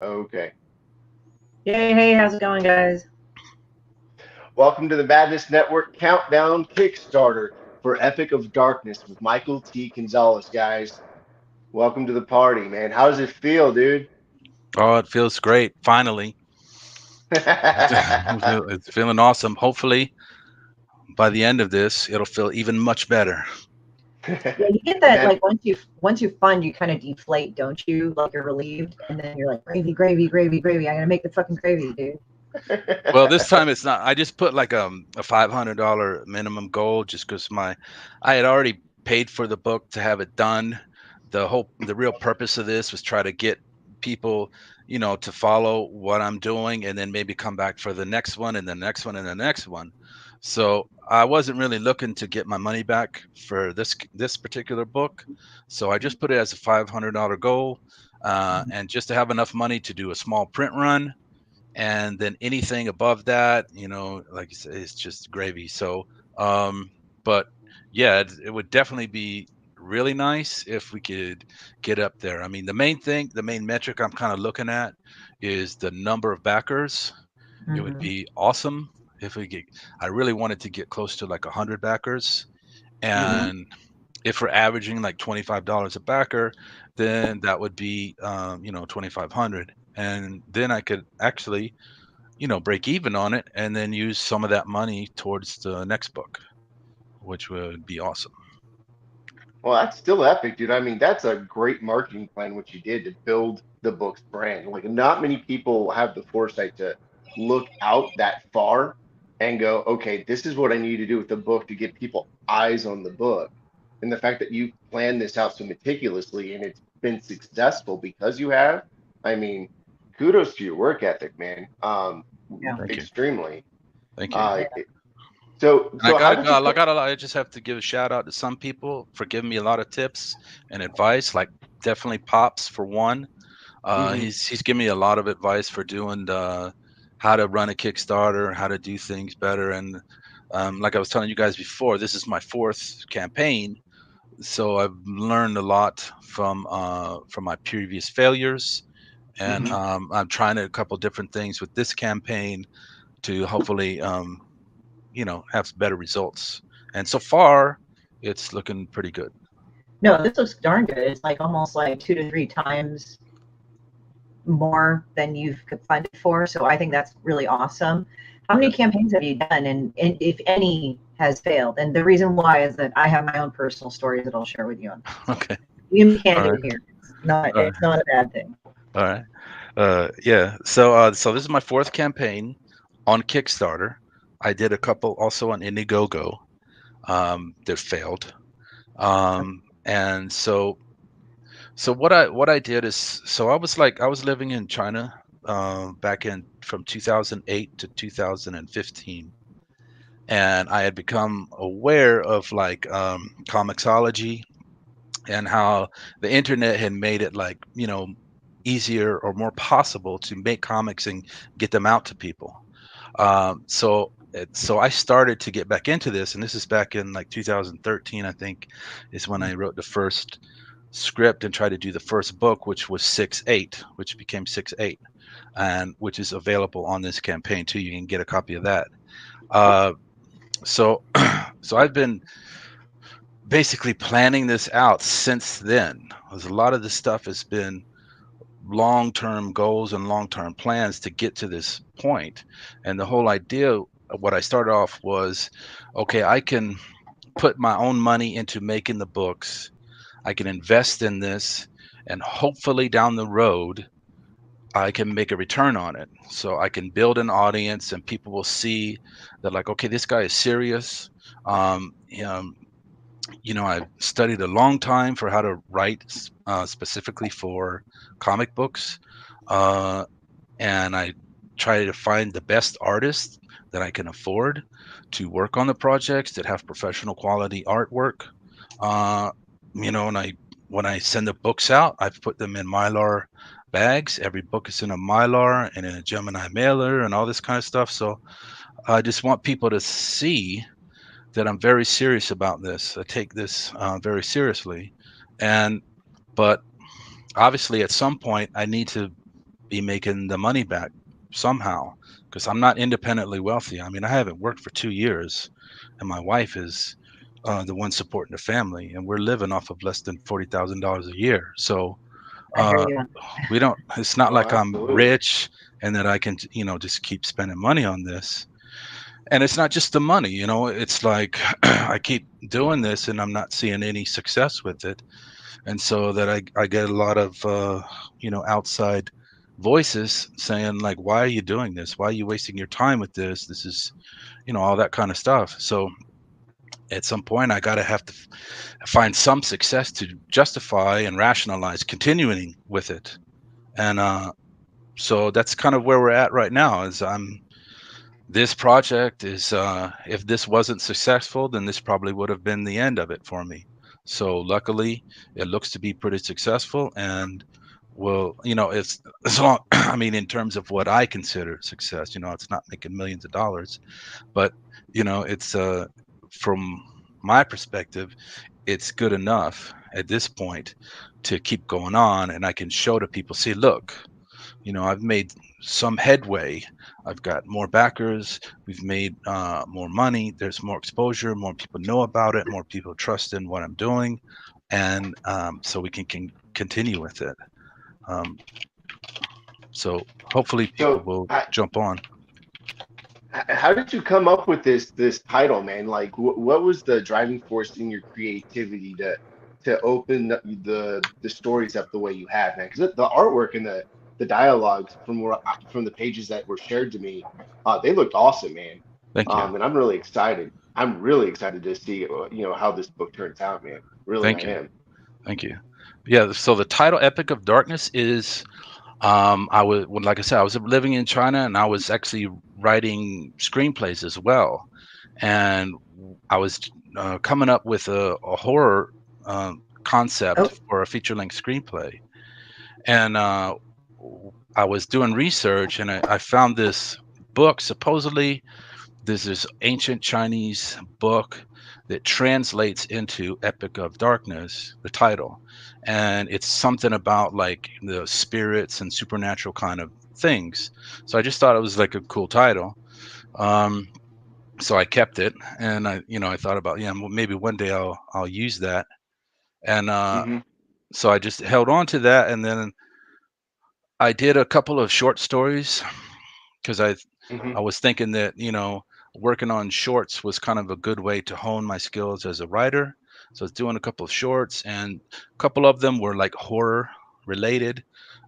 Okay. Yay, hey, how's it going, guys? Welcome to the Madness Network Countdown Kickstarter for Epic of Darkness with Michael T. Gonzalez, guys. Welcome to the party, man. How does it feel, dude? Oh, it feels great. Finally, it's feeling awesome. Hopefully, by the end of this, it'll feel even much better. Yeah, you get that Man, like once you fund, you kind of deflate, don't you? Like you're relieved, and then you're like gravy, gravy, gravy, gravy. I gotta make the fucking gravy, dude. Well, this time it's not. I just put like a $500 minimum goal just because I had already paid for the book to have it done. The real purpose of this was try to get people, to follow what I'm doing and then maybe come back for the next one and the next one and the next one. So I wasn't really looking to get my money back for this particular book. So I just put it as a $500 goal, and just to have enough money to do a small print run, and then anything above that, like you said, it's just gravy. So but yeah, it would definitely be really nice if we could get up there. I mean, the main metric I'm kind of looking at is the number of backers. It would Mm-hmm. be awesome if we get I really wanted to get close to like 100 backers. hmm And if we're averaging like $25 a backer, then that would be 2,500, and then I could actually break even on it and then use some of that money towards the next book, which would be awesome. Well, that's still epic, dude. I mean, that's a great marketing plan, what you did to build the book's brand. Like, not many people have the foresight to look out that far and go, okay, this is what I need to do with the book to get people eyes on the book. And the fact that you planned this out so meticulously and it's been successful because you have, I mean, kudos to your work ethic, man. Yeah, Thank you. Extremely. Thank you. Uh, yeah. so, And I so how gotta does go. it go? I just have to give a shout out to some people for giving me a lot of tips and advice. Like definitely Pops for one. hmm He's given me a lot of advice for doing how to run a Kickstarter, how to do things better. And like I was telling you guys before, this is my fourth campaign, so I've learned a lot from my previous failures, and hmm I'm trying a couple different things with this campaign to hopefully have better results. And so far, it's looking pretty good. No, this looks darn good. It's like almost like 2 to 3 times more than you've funded for. So I think that's really awesome. How many Yeah. campaigns have you done, and if any has failed? And the reason why is that I have my own personal stories that I'll share with you on that. So Okay. you can be All candid right. here. It's not All right. it's not a bad thing. All right. Yeah. So this is my fourth campaign on Kickstarter. I did a couple also on Indiegogo that failed. And so what I did is, so I was living in China back in from 2008 to 2015, and I had become aware of like comicsology and how the internet had made it like easier or more possible to make comics and get them out to people. So I started to get back into this, and this is back in like 2013, I think, is when I wrote the first script and tried to do the first book, which was 6-8, which became 6-8, and which is available on this campaign too. You can get a copy of that. Uh, so so I've been basically planning this out since then. Because a lot of this stuff has been long-term goals and long-term plans to get to this point. And the whole idea of what I started off was, okay, I can put my own money into making the books. I can invest in this, and hopefully down the road, I can make a return on it. So I can build an audience, and people will see that, like, okay, this guy is serious. Um, um, I studied a long time for how to write specifically for comic books, uh, and I try to find the best artists that I can afford to work on the projects that have professional quality artwork. Uh, and when I send the books out, I've put them in Mylar bags. Every book is in a Mylar and in a Gemini mailer and all this kind of stuff. So I just want people to see that I'm very serious about this. I take this very seriously, and but obviously at some point I need to be making the money back somehow, because I'm not independently wealthy. I mean, I haven't worked for 2 years, and my wife is the one supporting the family, and we're living off of less than $40,000 a year. So I hear uh, you. we don't. It's not Oh, like I'm absolutely. rich and that I can, just keep spending money on this. And it's not just the money, It's like I keep doing this and I'm not seeing any success with it, and so that I get a lot of outside voices saying like, why are you doing this, why are you wasting your time with this is all that kind of stuff. So at some point I gotta have to find some success to justify and rationalize continuing with it. And so that's kind of where we're at right now. Is this project is, if this wasn't successful, then this probably would have been the end of it for me. So luckily it looks to be pretty successful, and well, it's as long I mean, in terms of what I consider success, it's not making millions of dollars, but it's from my perspective, it's good enough at this point to keep going on, and I can show to people, see, look, I've made some headway. I've got more backers. We've made more money. There's more exposure. More people know about it. More people trust in what I'm doing, and so we can continue with it. Um, so hopefully people So, will jump on. how did you come up with this title, man? Like, what was the driving force in your creativity to open the stories up the way you have, man? Because the artwork and the dialogues from the pages that were shared to me, they looked awesome, man. Thank you. And I'm really excited. I'm really excited to see how this book turns out, man. Really, I Thank you. am. Thank you. Yeah. So the title "Epic of Darkness" is I was, well, like I said, I was living in China, and I was actually writing screenplays as well. And I was coming up with a horror Oh, concept for a feature-length screenplay. And I was doing research, and I found this book. Supposedly, there's this ancient Chinese book that translates into Epic of Darkness, the title. And it's something about like the spirits and supernatural kind of things. So I just thought it was like a cool title. Um, so I kept it, and I thought about, yeah, well, maybe one day I'll use that. And Hmm. so I just held on to that, and then I did a couple of short stories because I Hmm. was thinking that, working on shorts was kind of a good way to hone my skills as a writer. So I was doing a couple of shorts, and a couple of them were like horror related.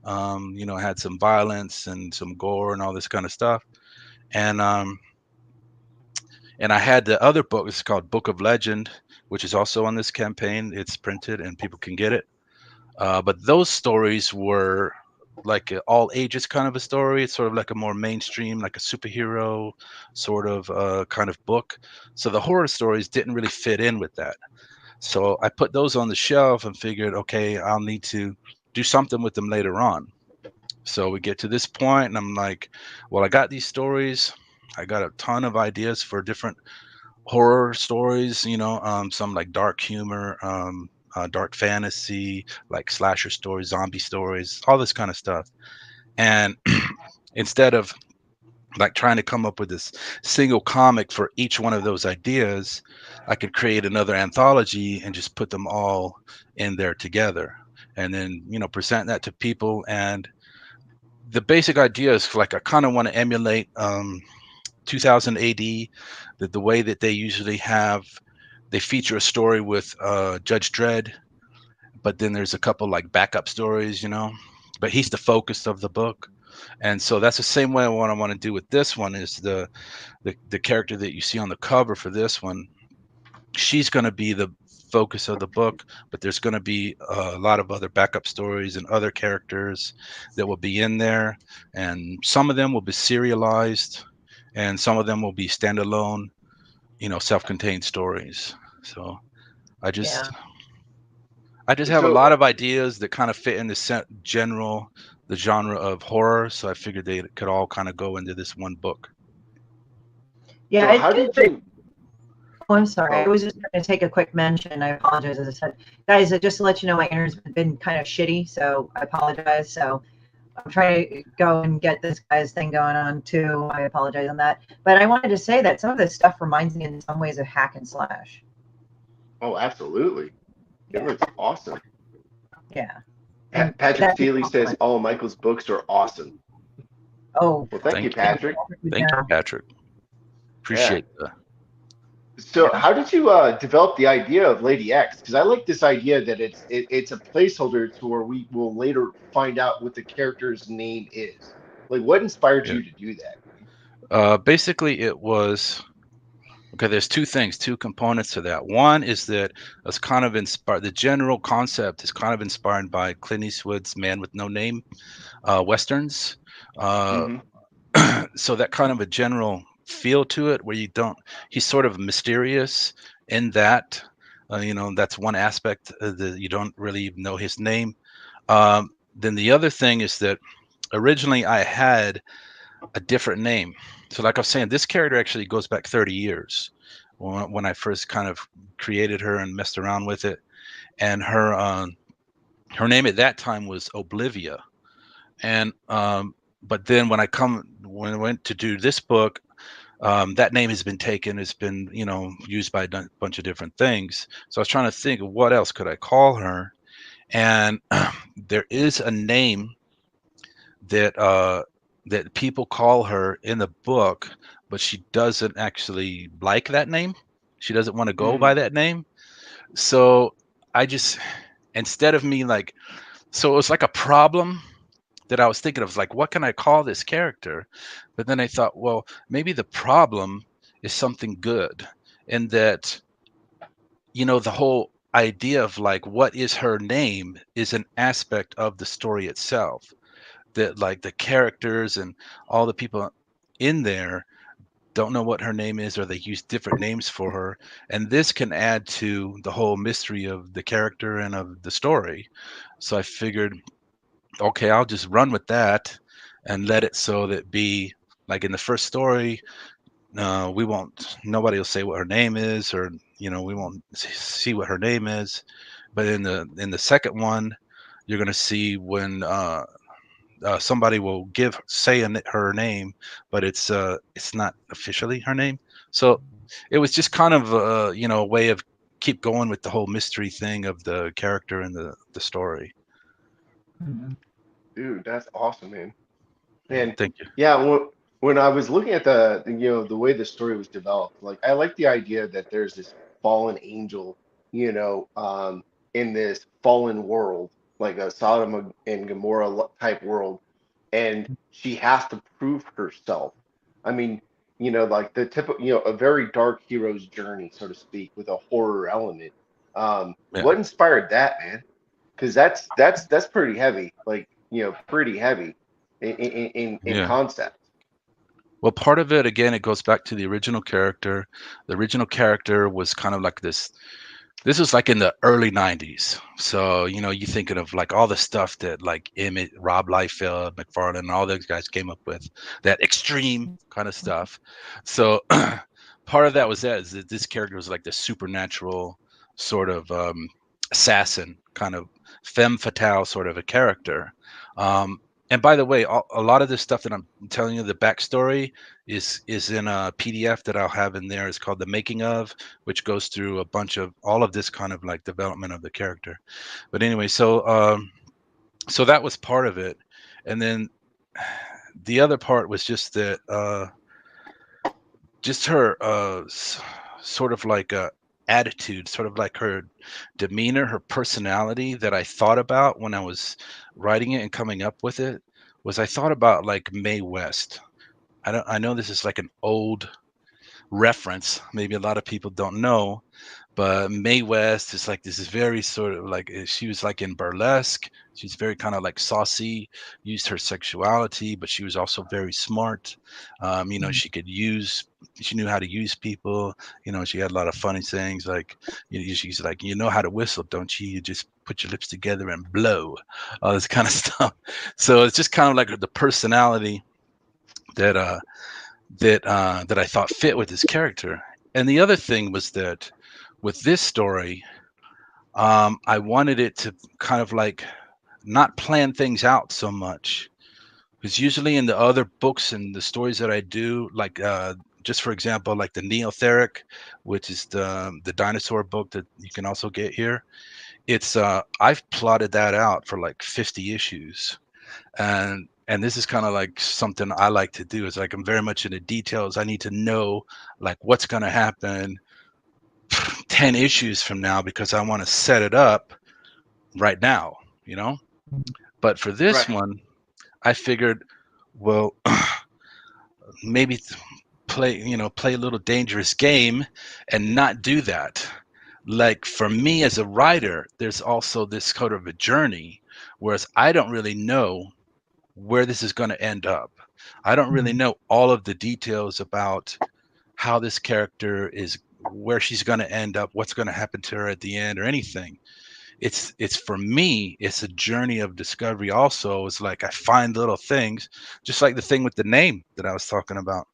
Had some violence and some gore and all this kind of stuff. And and I had the other book. It's called Book of Legend, which is also on this campaign. It's printed and people can get it. But those stories were like all ages kind of a story. It's sort of like a more mainstream, like a superhero sort of kind of book. So the horror stories didn't really fit in with that. So I put those on the shelf and figured, okay, I'll need to do something with them later on. So we get to this point, and I'm like, well, I got these stories. I got a ton of ideas for different horror stories, some like dark humor, dark fantasy, like slasher stories, zombie stories, all this kind of stuff. And instead of like trying to come up with this single comic for each one of those ideas, I could create another anthology and just put them all in there together, and then present that to people. And the basic idea is like I kind of want to emulate 2000 AD, that the way that they usually have, they feature a story with Judge Dredd, but then there's a couple like backup stories, but he's the focus of the book. And so that's the same way what I want to do with this one is the character that you see on the cover for this one. She's going to be the focus of the book, but there's going to be a lot of other backup stories and other characters that will be in there, and some of them will be serialized, and some of them will be standalone, self-contained stories. So I yeah. just I just have a So, lot of ideas that kind of fit in the genre of horror. So I figured they could all kind of go into this one book. Yeah, so it's how good did for. you? Oh, I'm sorry. I Oh, was just going to take a quick mention. I apologize. As I said, guys, just to let you know, my internet's been kind of shitty, so I apologize. So I'm trying to go and get this guy's thing going on too. I apologize on that. But I wanted to say that some of this stuff reminds me in some ways of hack and slash. Oh, absolutely. It looks awesome. Yeah. And Patrick Seeley says all Michael's books are awesome. Oh, well, thank you, Patrick. Thank you, Patrick. Appreciate that. So, how did you develop the idea of Lady X? Because I like this idea that it's a placeholder to where we will later find out what the character's name is. Like, what inspired you to do that? Basically, it was okay. There's two components to that. One is that it's kind of inspired. The general concept is kind of inspired by Clint Eastwood's Man with No Name westerns. So that kind of a general feel to it, where he's sort of mysterious in that. That's one aspect that you don't really even know his name. Then the other thing is that originally I had a different name. So like I was saying, this character actually goes back 30 years when I first kind of created her and messed around with it. And her name at that time was Oblivia. And but then when I went to do this book, that name has been taken. It's been, used by a bunch of different things. So I was trying to think of what else could I call her. And there is a name that people call her in the book, but she doesn't actually like that name. She doesn't want to go by that name. So I just, instead of me so it was like a problem that I was thinking of, like, what can I call this character? But then I thought, well, maybe the problem is something good, in that, the whole idea of like, what is her name is an aspect of the story itself. That like the characters and all the people in there don't know what her name is, or they use different names for her. And this can add to the whole mystery of the character and of the story. So I figured, okay, I'll just run with that and let it so that be like in the first story, nobody will say what her name is, or, we won't see what her name is. But in the second one, you're going to see when, somebody will say her name, but it's not officially her name. So it was just kind of a way of keep going with the whole mystery thing of the character and the story. Dude, that's awesome, man. And thank you. Yeah, when I was looking at the way the story was developed, like I like the idea that there's this fallen angel, in this fallen world, like a Sodom and Gomorrah type world, and she has to prove herself. I mean, like the typical, a very dark hero's journey, so to speak, with a horror element. What inspired that, man? Because that's pretty heavy, like, pretty heavy in concept. Well, part of it, again, it goes back to the original character. The original character was kind of like this. This was like in the early 90s. So, you thinking of like all the stuff that like Emmett, Rob Liefeld, McFarlane, and all those guys came up with, that extreme kind of stuff. So part of that is that this character was like the supernatural sort of assassin, kind of femme fatale sort of a character. And by the way, a lot of this stuff that I'm telling you, the backstory is in a PDF that I'll have in there. It's called The Making of, which goes through a bunch of all of this kind of like development of the character. But anyway, so that was part of it. And then the other part was just that just her sort of like a attitude, sort of like her demeanor, her personality, that I thought about when I was writing it and coming up with it. I thought about like Mae West. I know this is like an old reference, maybe a lot of people don't know, but Mae West is like this is very sort of like, she was like in burlesque. She's very kind of like saucy, used her sexuality, but she was also very smart. She knew how to use people. She had a lot of funny sayings like, she's like, how to whistle, don't you? You just put your lips together and blow, all this kind of stuff. So it's just kind of like the personality that I thought fit with his character. And the other thing was that with this story, I wanted it to kind of like not plan things out so much. Because usually in the other books and the stories that I do, like just for example, like the Neotheric, which is the dinosaur book that you can also get here, it's I've plotted that out for like 50 issues, and this is kind of like something I like to do. Is like I'm very much into details. I need to know like what's going to happen 10 issues from now because I want to set it up right now, you know. But for this Right. one, I figured, well, maybe play a little dangerous game and not do that. Like for me as a writer, there's also this kind of a journey, whereas I don't really know where this is going to end up. I don't really know all of the details about how this character is, where she's going to end up, what's going to happen to her at the end or anything. It's for me, it's a journey of discovery also. It's like I find little things, just like the thing with the name that I was talking about.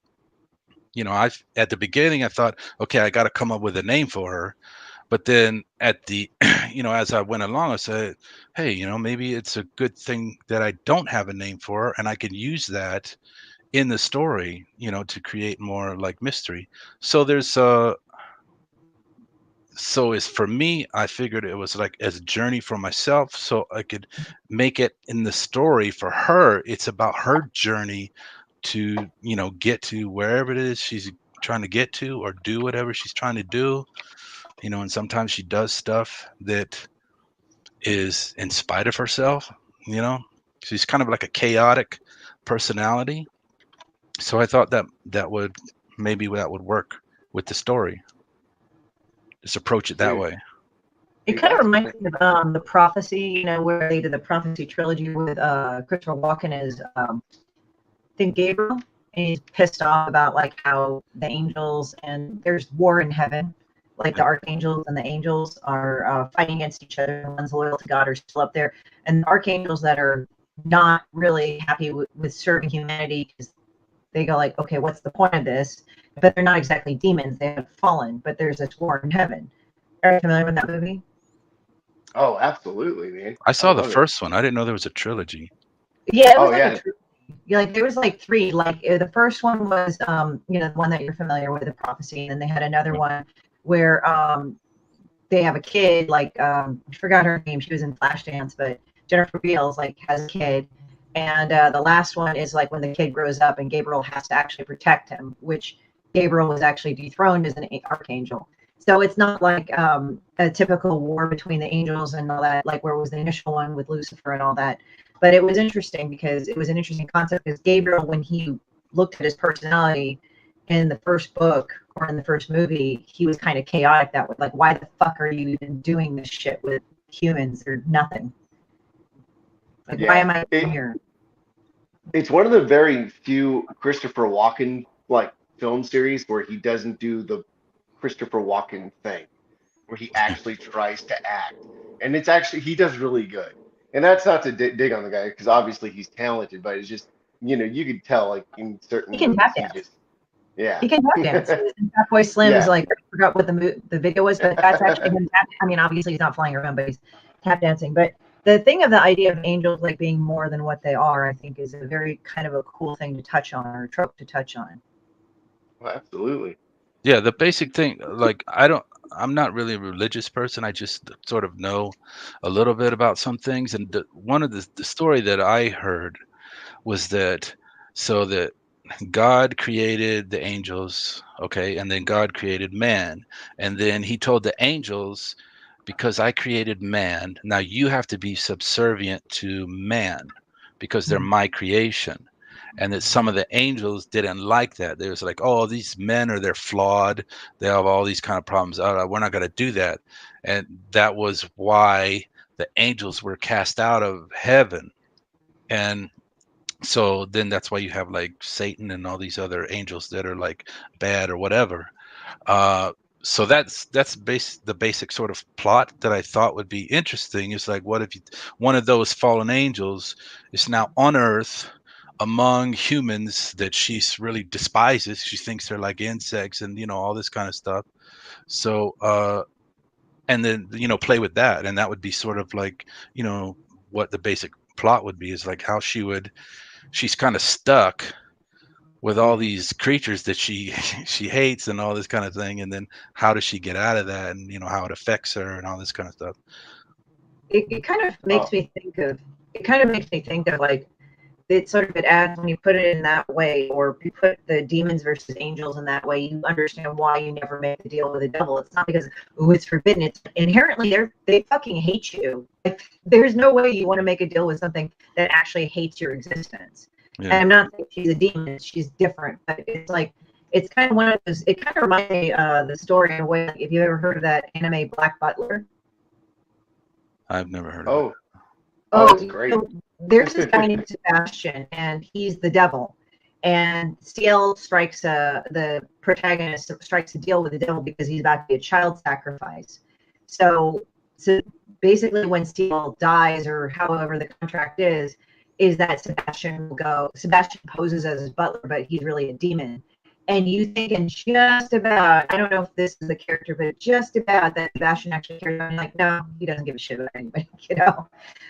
I at the beginning I thought, okay, I got to come up with a name for her. But then at the, as I went along, I said, hey, maybe it's a good thing that I don't have a name for her, and I can use that in the story, to create more like mystery. So there's so is for me, I figured it was like as a journey for myself, so I could make it in the story for her. It's about her journey to, get to wherever it is she's trying to get to or do whatever she's trying to do, and sometimes she does stuff that is in spite of herself, you know. She's kind of like a chaotic personality. So I thought that would maybe that would work with the story. Just approach it that Dude, way. It kind of reminds me of the Prophecy, where they did the Prophecy trilogy with Christopher Walken as I think Gabriel, and he's pissed off about like how the angels and there's war in heaven, like the archangels and the angels are fighting against each other. And one's loyal to God are still up there, and the archangels that are not really happy with serving humanity because they go like, okay, what's the point of this? But they're not exactly demons; they have fallen. But there's this war in heaven. Are you familiar with that movie? Oh, absolutely, man. I I saw the love it. first one. I didn't know there was a trilogy. Yeah, it was Oh like a yeah. yeah, like there was like three. Like the first one was the one that you're familiar with, the Prophecy, and then they had another one where they have a kid, like I forgot her name, she was in Flashdance, but Jennifer Beals like has a kid. And the last one is like when the kid grows up and Gabriel has to actually protect him, which Gabriel was actually dethroned as an archangel. So it's not like a typical war between the angels and all that, like where was the initial one with Lucifer and all that. But it was interesting because it was an interesting concept because Gabriel, when he looked at his personality in the first book or in the first movie, he was kind of chaotic that way. Like, why the fuck are you even doing this shit with humans or nothing? Like, why Yeah. am I here? It's one of the very few Christopher Walken like film series where he doesn't do the Christopher Walken thing, where he actually tries to act, and it's actually he does really good. And that's not to dig on the guy because obviously he's talented, but it's just you could tell like in He certain can movies tap he dance. just yeah He can tap dance. He was in Fat Boy Slim's, yeah like, I forgot what the video was, but that's actually him tap. I mean, obviously he's not flying around, but he's tap dancing. But the thing of the idea of angels like being more than what they are, I think, is a very kind of a cool thing to touch on or a trope to touch on. well, absolutely Yeah, the basic thing, like I'm not really a religious person. I just sort of know a little bit about some things. And one of the story that I heard was that so that God created the angels, okay, and then God created man. And then he told the angels, because I created man, now you have to be subservient to man because they're my creation. And that some of the angels didn't like that. They was like, oh, these men they're flawed. They have all these kind of problems. We're not going to do that. And that was why the angels were cast out of heaven. And so then that's why you have like Satan and all these other angels that are like bad or whatever. Uh, so the basic sort of plot that I thought would be interesting is like, what if one of those fallen angels is now on Earth among humans that she really despises. She thinks they're like insects and all this kind of stuff. So and then play with that, and that would be sort of like what the basic plot would be is like how she would she's kind of stuck with all these creatures that she she hates and all this kind of thing, and then how does she get out of that, and how it affects her and all this kind of stuff. It kind of makes Oh, me think of like it adds when you put it in that way, or you put the demons versus angels in that way, you understand why you never make a deal with the devil. It's not because it's forbidden. It's inherently they fucking hate you. Like, there's no way you want to make a deal with something that actually hates your existence. And Yeah. I'm not saying she's a demon, she's different, but it's like it's kind of one of those. It kind of reminds me the story in a way. Like, if you ever heard of that anime Black Butler. I've never heard of it. oh, oh, Oh, it's great. so there's this guy named Sebastian, and he's the devil. And CL strikes the protagonist strikes a deal with the devil because he's about to be a child sacrifice. So basically, when CL dies, or however the contract is that Sebastian will go. Sebastian poses as his butler, but he's really a demon. And you thinking just about, I don't know if this is the character, but just about that Sebastian actually cares about him. Like, no, he doesn't give a shit about anybody,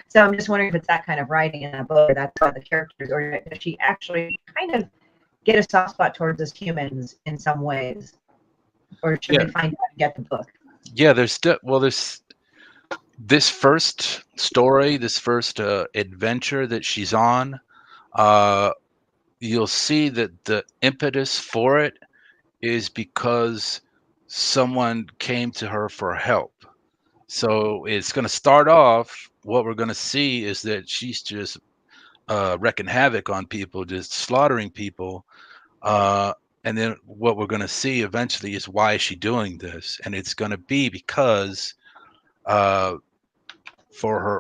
So I'm just wondering if it's that kind of writing in that book, or that's how the characters, or does she actually kind of get a soft spot towards us humans in some ways? Or should Yeah. we find out and get the book? Yeah, there's this first story, this first adventure that she's on. You'll see that the impetus for it is because someone came to her for help. So it's going to start off, what we're going to see is that she's just wrecking havoc on people, just slaughtering people. Uh, and then what we're going to see eventually is, why is she doing this? And it's going to be because uh,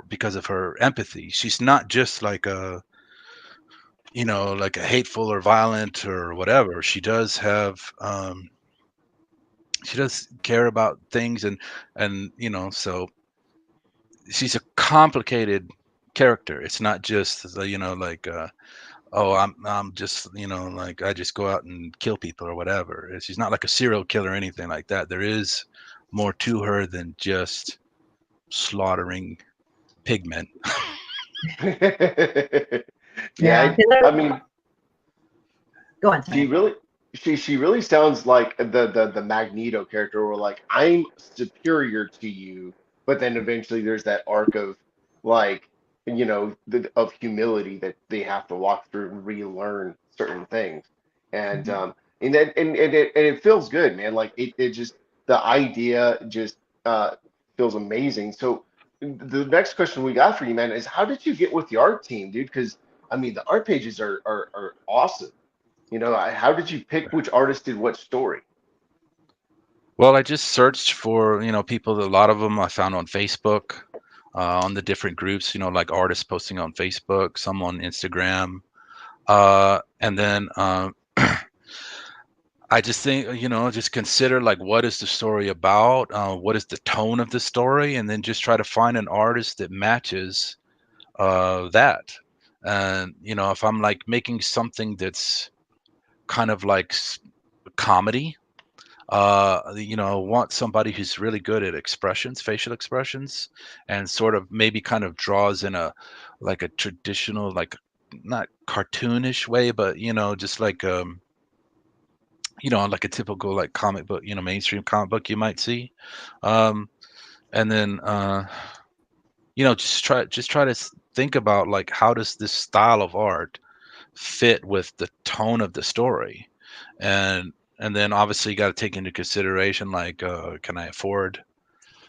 because of her empathy. She's not just like a like a hateful or violent or whatever. She does care about things, and so she's a complicated character. It's not just like oh, I'm just like, I just go out and kill people or whatever. She's not like a serial killer or anything like that. There is more to her than just slaughtering pigmen. Yeah, I mean, Go on, she Tony. really she really sounds like the Magneto character, where like I'm superior to you, but then eventually there's that arc of like of humility that they have to walk through and relearn certain things, and Mhm. it feels good, man. Like it just, the idea just feels amazing. So the next question we got for you, man, is how did you get with the art team, dude? Because I mean, the art pages are awesome. How did you pick which artist did what story? Well, I just searched for people. A lot of them I found on Facebook, on the different groups. Like artists posting on Facebook, some on Instagram, and then I just think, just consider, like, what is the story about? What is the tone of the story? And then just try to find an artist that matches that. And, if I'm like making something that's kind of like comedy, want somebody who's really good at expressions, facial expressions, and sort of maybe kind of draws in like a traditional, like, not cartoonish way, but, just like a typical, like, comic book, mainstream comic book you might see. Um, and then just try to think about, like, how does this style of art fit with the tone of the story, and then obviously you got to take into consideration, like, can I afford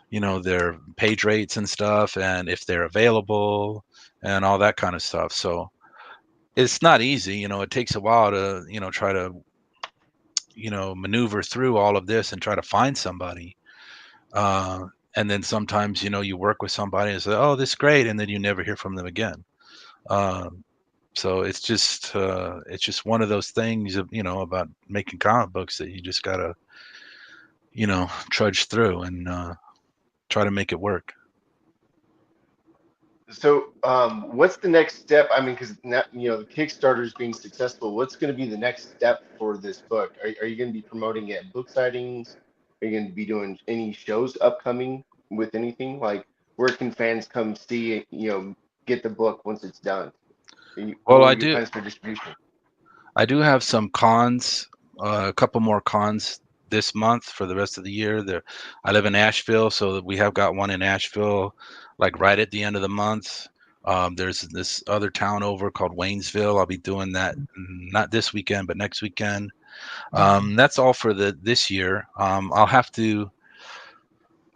their page rates and stuff, and if they're available and all that kind of stuff. So it's not easy. It takes a while to try to maneuver through all of this and try to find somebody. uh, and then sometimes you work with somebody and say, oh, this is great, and then you never hear from them again. um, so it's just one of those things about making comic books, that you just gotta trudge through and try to make it work. So, what's the next step? I mean, because now, the Kickstarter is being successful. What's going to be the next step for this book? Are you going to be promoting it at book sightings? Are you going to be doing any shows upcoming with anything? Like, where can fans come see it, get the book once it's done? Well, What I are your do. plans for distribution? I do have some cons, a couple more cons this month for the rest of the year. There, I live in Asheville, so we have got one in Asheville, like right at the end of the month. There's this other town over called Waynesville. I'll be doing that not this weekend, but next weekend. That's all for this year. I'll have to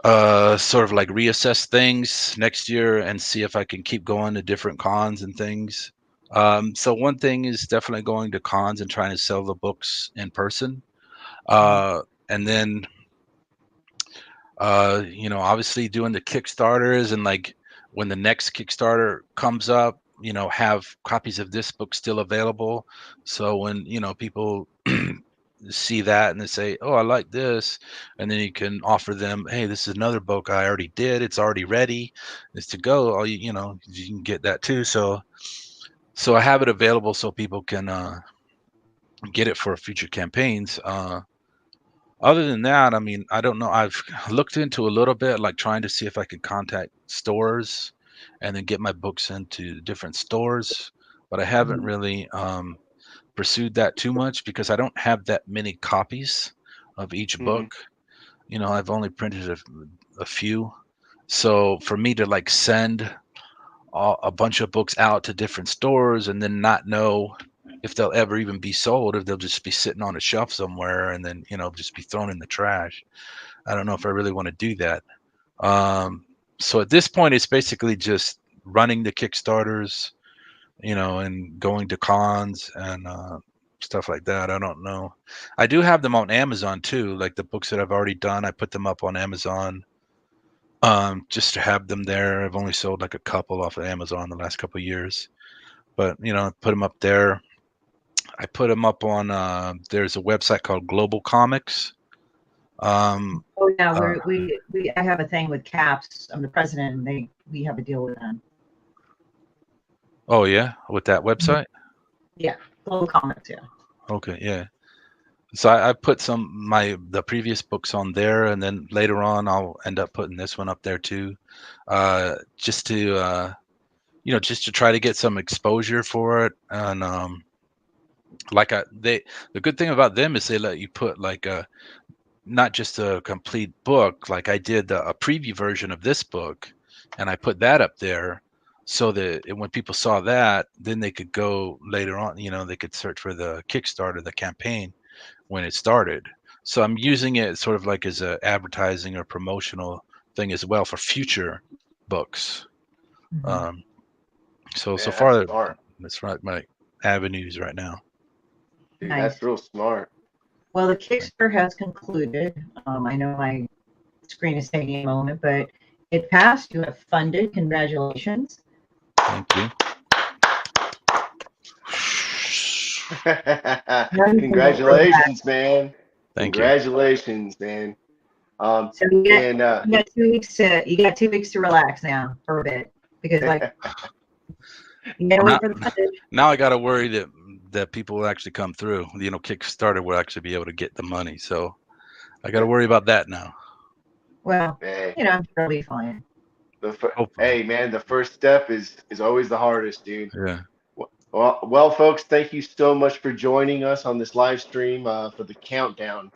sort of like reassess things next year and see if I can keep going to different cons and things. So one thing is definitely going to cons and trying to sell the books in person. And then obviously doing the Kickstarters, and like when the next Kickstarter comes up, have copies of this book still available. So when, people see that and they say, oh, I like this, and then you can offer them, hey, this is another book I already did, it's already ready, it's to go. All you can get that too. So I have it available so people can get it for future campaigns. Other than that, I mean, I don't know. I've looked into a little bit, like trying to see if I could contact stores and then get my books into different stores, but I haven't really pursued that too much because I don't have that many copies of each Mm-hmm. book. I've only printed a few. So for me to like send a bunch of books out to different stores and then not know if they'll ever even be sold, if they'll just be sitting on a shelf somewhere and then, just be thrown in the trash. I don't know if I really want to do that. So at this point, it's basically just running the Kickstarters, and going to cons and stuff like that. I don't know. I do have them on Amazon too. Like the books that I've already done, I put them up on Amazon just to have them there. I've only sold like a couple off of Amazon the last couple of years, but put them up there. I put them up on. There's a website called Global Comics. Oh yeah, I have a thing with Caps. I'm the president, and we have a deal with them. Oh yeah, with that website. Yeah, Global Comics. Yeah. Okay, yeah. So I put the previous books on there, and then later on I'll end up putting this one up there too, just to just to try to get some exposure for it. And the good thing about them is they let you put like not just a complete book. Like I did a preview version of this book, and I put that up there so that when people saw that, then they could go later on. They could search for the Kickstarter, the campaign when it started. So I'm using it sort of like as a advertising or promotional thing as well for future books. So Man, that's far smart. that's right, my avenues right now. Dude, Nice. that's real smart. Well, the Kickstarter has concluded. I know my screen is taking a moment, but it passed. You have funded. Congratulations. Thank you. Congratulations, man. Thank Congratulations, man. So you got 2 weeks to relax now for a bit because like you gotta wait for the funding. Now I gotta worry that people will actually come through. Kickstarter will actually be able to get the money. So I gotta worry about that now. Well, it'll be fine. Hey, man, the first step is always the hardest, dude. Yeah. Well, folks, thank you so much for joining us on this live stream for the countdown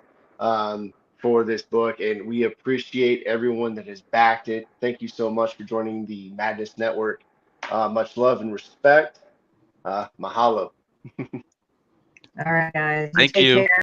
for this book, and we appreciate everyone that has backed it. Thank you so much for joining the Madness Network. Much love and respect. Mahalo. All right, guys. Thank you. Take care.